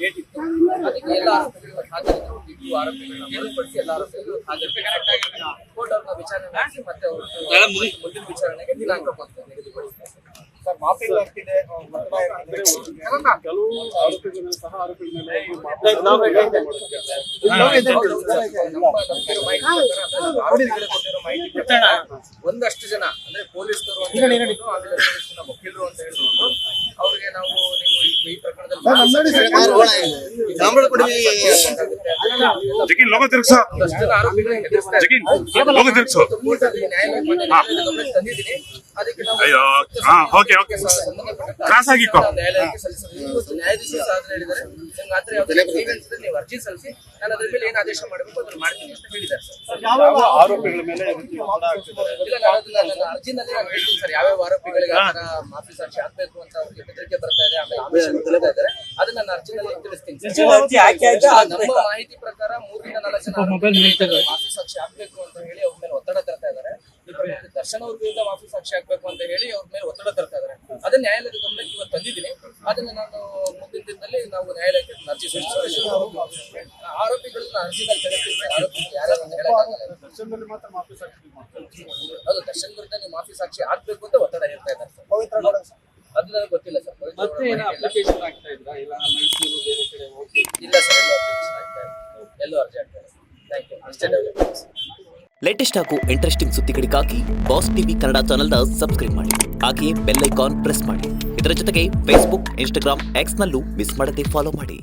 Date ಇತ್ತು. ಅದಕ್ಕೆ ಎಲ್ಲ ಆರೋಪಿಗಳು ಹಾಜರಿದ್ದರು. ಇಬ್ಬರು ಆರೋಪಿಗಳನ್ನ ಹೊರತುಪಡಿಸಿ ಎಲ್ಲ ಆರೋಪಿಗಳು ಹಾಜರಿದ್ದರು. ಕೋರ್ಟ್ ಅವ್ರನ್ನ ವಿಚಾರಣೆ ನಡೆಸಿ ಮತ್ತೆ ಅವರು ಮುಂದಿನ ವಿಚಾರಣೆಗೆ ದಿನಾಂಕ ನಿಗದಿಪಡಿಸಿದ್ದಾರೆ. ಸರ್, ಮಾಫಿ ಆಗ್ತಿದೆ, ಕೆಲವು ಆರೋಪಿಗಳು ಸಹ ಆರೋಪಿಗಳ ಮೇಲೆ ಒಂದಷ್ಟು ಜನ ಅಂದ್ರೆ ಪೊಲೀಸರು ವಕೀಲರು ಅಂತ ಹೇಳ್ಬೋದು. ಅವ್ರಿಗೆ ನಾವು ನೀವು ಈ ಪ್ರಕರಣದಲ್ಲಿ ಒಂದಷ್ಟು ಜನ ಆರೋಪಿಗಳಿಗೆ ತಂದಿದ್ದೀನಿ. ಅದಕ್ಕೆ ನಾವು ನ್ಯಾಯಾಲಯಕ್ಕೆ ಸಲ್ಲಿಸಬೇಕು. ನ್ಯಾಯಾಧೀಶರು ಸಹ ಹೇಳಿದ್ದಾರೆ, ನೀವು ಅರ್ಜಿ ಸಲ್ಲಿಸಿ, ನಾನು ಅದ್ರ ಮೇಲೆ ಏನ್ ಆದೇಶ ಮಾಡಬೇಕು ಅದನ್ನ ಮಾಡ್ತೀನಿ ಅಂತ ಹೇಳಿದ್ದಾರೆ ಸರ್. ಆರೋಪಿಗಳ ಮೇಲೆ ಇಲ್ಲ, ನನ್ನ ಅರ್ಜಿನಲ್ಲಿ ನಾನು ಹೇಳ್ತೀನಿ ಸರ್, ಯಾವ್ಯಾವ ಆರೋಪಿಗಳಿಗೆ ಆ ತರ ಮಾಫಿ ಸಾಕ್ಷಿ ಆಗ್ಬೇಕು ಅಂತ ಅವ್ರಿಗೆ ಬೆದರಿಕೆ ಬರ್ತಾ ಇದೆ, ಆಮೇಲೆ ಆದೇಶ ತಿಳಿತಾ ಇದ್ದಾರೆ, ಅದನ್ನ ನನ್ನ ಅರ್ಜಿನಲ್ಲಿ ತಿಳಿಸ್ತೀನಿ. ನಮ್ಮ ಮಾಹಿತಿ ಪ್ರಕಾರ 3 ರಿಂದ 4 ಜನ ಮಾಫಿ ಸಾಕ್ಷಿ ಆಗ್ಬೇಕು ಅಂತ ಹೇಳಿ ಅವ್ರ ಮೇಲೆ ಒತ್ತಡ ತರ್ತಾ ಇದ್ದಾರೆ. ದರ್ಶನ್ ಅವ್ರ ವಿರುದ್ಧ ಮಾಫಿ ಸಾಕ್ಷಿ ಆಗ್ಬೇಕು ಅಂತ ಹೇಳಿ ಅವ್ರ ಮೇಲೆ ಒತ್ತಡ ತರ್ತಾ ಇದ್ದಾರೆ. ಅದನ್ನ ನ್ಯಾಯಾಲಯದ ಗಮನಕ್ಕೆ ಇವತ್ತು ತಂದಿದ್ದೀನಿ. ಅದನ್ನ ನಾನು ಮುಂದಿನ ದಿನದಲ್ಲಿ ನಾವು ನ್ಯಾಯಾಲಯಕ್ಕೆ ಅರ್ಜಿ ಸಲ್ಲಿಸ್ತೀವಿ. ಆರೋಪಿಗಳನ್ನ ಅರ್ಜಿನಲ್ಲಿ ತೆಗೆದುಕೊಂಡು ಆರೋಪಿಗಳು ಯಾರ್ಯಾರು ಅಂತ ಹೇಳಕ್ಕಾಗಲ್ಲ. ದರ್ಶನದಲ್ಲಿ ಮಾತ್ರ ಮಾಫಿ ಸಾಕ್ಷಿ ಅದು ದರ್ಶನ್ ವಿರುದ್ಧ ನೀವು ಮಾಫಿ ಸಾಕ್ಷಿ ಆಗ್ಬೇಕು ಅಂತ ಒತ್ತಡ ಇರ್ತಾ ಇದ್ದಾರೆ ಸರ್. ಅದು ನನಗೆ ಗೊತ್ತಿಲ್ಲ ಸರ್. ಇಲ್ಲ ಸರ್, ಎಲ್ಲೋ ಅರ್ಜಿ ಆಗ್ತಾ ಇದೆ. Thank you. ಅಷ್ಟೇ ಡೆವಲಪ್ಮೆಂಟ್ಸ್. ಲೇಟೆಸ್ಟ್ ಹಾಗೂ ಇಂಟ್ರೆಸ್ಟಿಂಗ್ ಸುದ್ದಿಗಳಿಗಾಗಿ ಬಾಸ್ ಟಿವಿ ಕನ್ನಡ ಚಾನೆಲ್ನ ಸಬ್ಸ್ಕ್ರೈಬ್ ಮಾಡಿ. ಹಾಗೆಯೇ ಬೆಲ್ ಐಕಾನ್ ಪ್ರೆಸ್ ಮಾಡಿ. ಇದರ ಜೊತೆಗೆ ಫೇಸ್ಬುಕ್, ಇನ್ಸ್ಟಾಗ್ರಾಮ್, ಎಕ್ಸ್ನಲ್ಲೂ ಮಿಸ್ ಮಾಡದೆ ಫಾಲೋ ಮಾಡಿ.